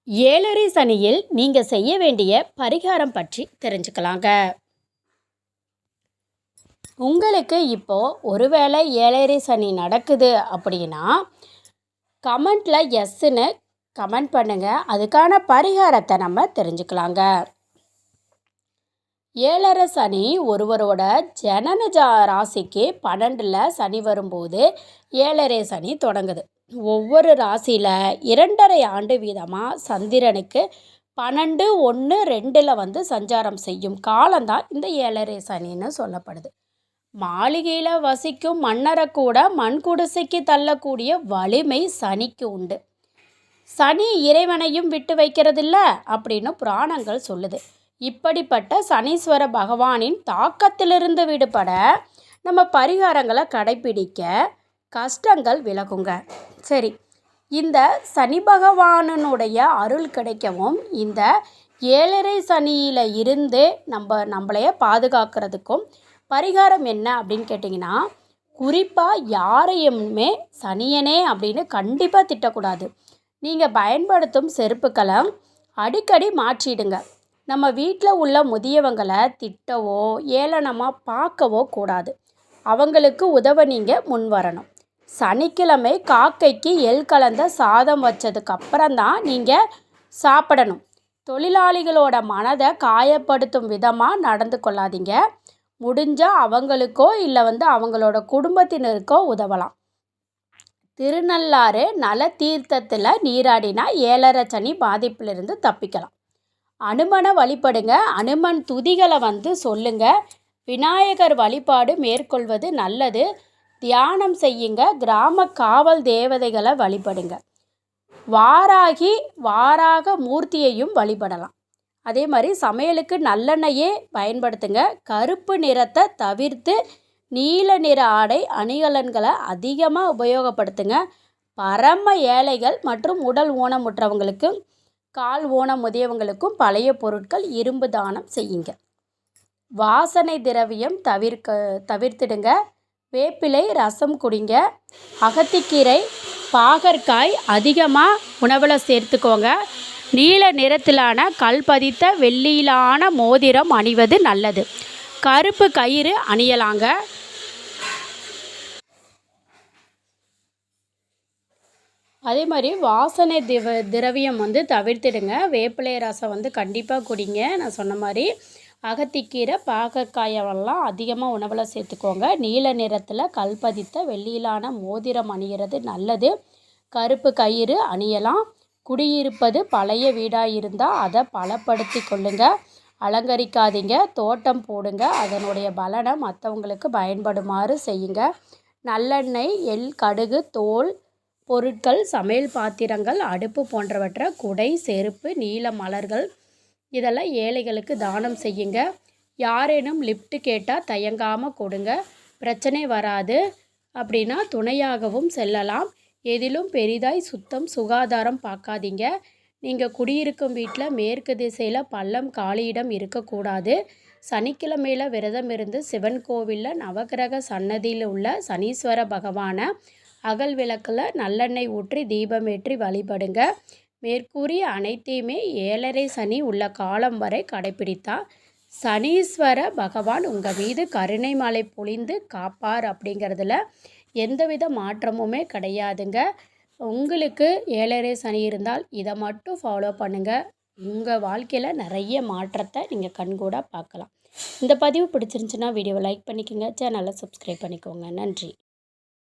ஏழரை சனியில் நீங்கள் செய்ய வேண்டிய பரிகாரம் பற்றி தெரிஞ்சுக்கலாங்க. உங்களுக்கு இப்போது ஒருவேளை ஏழரை சனி நடக்குது அப்படின்னா கமெண்ட்டில் எஸ்ன்னு கமெண்ட் பண்ணுங்கள். அதுக்கான பரிகாரத்தை நம்ம தெரிஞ்சுக்கலாங்க. ஏழரை சனி ஒருவரோட ஜனன ராசிக்கு 12ல் சனி வரும்போது ஏழரை சனி தொடங்குது. ஒவ்வொரு ராசியில் 2.5 ஆண்டு வீதமாக சந்திரனுக்கு 12/1/2 வந்து சஞ்சாரம் செய்யும் காலம்தான் இந்த ஏழரை சனின்னு சொல்லப்படுது. மாளிகையில் வசிக்கும் மன்னரை கூட மண்குடிசைக்கு தள்ளக்கூடிய வலிமை சனிக்கு உண்டு. சனி இறைவனையும் விட்டு வைக்கிறதில்ல அப்படின்னு புராணங்கள் சொல்லுது. இப்படிப்பட்ட சனீஸ்வர பகவானின் தாக்கத்திலிருந்து விடுபட நம்ம பரிகாரங்களை கடைப்பிடிக்க கஷ்டங்கள் விலகுங்க. சரி, இந்த சனி பகவானுடைய அருள் கிடைக்கவும் இந்த ஏழரை சனியில் இருந்து நம்மளைய பாதுகாக்கிறதுக்கும் பரிகாரம் என்ன அப்படின்னு கேட்டிங்கன்னா, குறிப்பாக யாரையுமே சனியனே அப்படின்னு கண்டிப்பாக திட்டக்கூடாது. நீங்கள் பயன்படுத்தும் செருப்புக்களை அடிக்கடி மாற்றிடுங்க. நம்ம வீட்டில் உள்ள முதியவங்களை திட்டவோ ஏளனமாக பார்க்கவோ கூடாது. அவங்களுக்கு உதவ நீங்கள் முன் வரணும். சனிக்கிழமை காக்கைக்கு எள் கலந்த சாதம் வச்சதுக்கு அப்புறம்தான் நீங்கள் சாப்பிடணும். தொழிலாளிகளோட மனதை காயப்படுத்தும் விதமாக நடந்து கொள்ளாதீங்க. முடிஞ்சால் அவங்களுக்கோ இல்லை அவங்களோட குடும்பத்தினருக்கோ உதவலாம். திருநள்ளாறு நல தீர்த்தத்தில் நீராடினா ஏழரை சனி பாதிப்பிலிருந்து தப்பிக்கலாம். அனுமனை வழிபடுங்க. அனுமன் துதிகளை சொல்லுங்க. விநாயகர் வழிபாடு மேற்கொள்வது நல்லது. தியானம் செய்யுங்க. கிராம காவல் தேவதைகளை வழிபடுங்க. வாராக மூர்த்தியையும் வழிபடலாம். அதே மாதிரி சமையலுக்கு நல்லெண்ணெயே பயன்படுத்துங்க. கருப்பு நிறத்தை தவிர்த்து நீல நிற ஆடை அணிகலன்களை அதிகமாக உபயோகப்படுத்துங்க. பரம ஏழைகள் மற்றும் உடல் ஊனமுற்றவங்களுக்கும் கால் ஊனம் முதியவங்களுக்கும் பழைய பொருட்கள் இரும்பு தானம் செய்யுங்க. வாசனை திரவியம் தவிர்த்திடுங்க. வேப்பிலை ரசம் குடிங்க. அகத்திக்கீரை பாகற்காய் அதிகமாக உணவில் சேர்த்துக்கோங்க. நீல நிறத்திலான கல் பதித்த வெள்ளியிலான மோதிரம் அணிவது நல்லது. கருப்பு கயிறு அணியலாங்க. அதே மாதிரி வாசனை திரவியம் தவிர்த்திடுங்க. வேப்பிலை ரசம் கண்டிப்பாக குடிங்க. நான் சொன்ன மாதிரி அகத்திக்கீரை பாகற்காயெல்லாம் அதிகமாக உணவில் சேர்த்துக்கோங்க. நீல நிறத்தில் கல் பதித்த வெள்ளியிலான மோதிரம் அணிகிறது நல்லது. கருப்பு கயிறு அணியலாம். குடியிருப்பது பழைய வீடாக இருந்தால் அதை பலப்படுத்தி கொள்ளுங்க. அலங்கரிக்காதீங்க. தோட்டம் போடுங்க. அதனுடைய பலனை மற்றவங்களுக்கு பயன்படுமாறு செய்யுங்க. நல்லெண்ணெய் எள் கடுகு தோல் பொருட்கள் சமையல் பாத்திரங்கள் அடுப்பு போன்றவற்றை குடை செருப்பு நீல மலர்கள் இதெல்லாம் ஏழைகளுக்கு தானம் செய்யுங்க. யாரேனும் லிஃப்ட் கேட்டால் தயங்காமல் கொடுங்க. பிரச்சனை வராது அப்படின்னா துணையாகவும் செல்லலாம். எதிலும் பெரிதாய் சுத்தம் சுகாதாரம் பார்க்காதீங்க. நீங்கள் குடியிருக்கும் வீட்டில் மேற்கு திசையில் பள்ளம் காலியிடம் இருக்கக்கூடாது. சனிக்கிழமையில் விரதம் இருந்து சிவன் கோவிலில் நவகிரக சன்னதியில் உள்ள சனீஸ்வர பகவானை அகல் விளக்கில் நல்லெண்ணெய் ஊற்றி தீபமேற்றி வழிபடுங்க. மேற்கூறிய அனைத்தையுமே ஏழரை சனி உள்ள காலம் வரை கடைப்பிடித்தா சனீஸ்வர பகவான் உங்கள் மீது கருணை மழை பொழிந்து காப்பார் அப்படிங்கிறதுல எந்தவித மாற்றமுமே கிடையாதுங்க. உங்களுக்கு ஏழரை சனி இருந்தால் இதை மட்டும் ஃபாலோ பண்ணுங்கள். உங்கள் வாழ்க்கையில் நிறைய மாற்றத்தை நீங்கள் கண்கூட பார்க்கலாம். இந்த பதிவு பிடிச்சிருந்துச்சுன்னா வீடியோவை லைக் பண்ணிக்கோங்க. சேனலை சப்ஸ்கிரைப் பண்ணிக்கோங்க. நன்றி.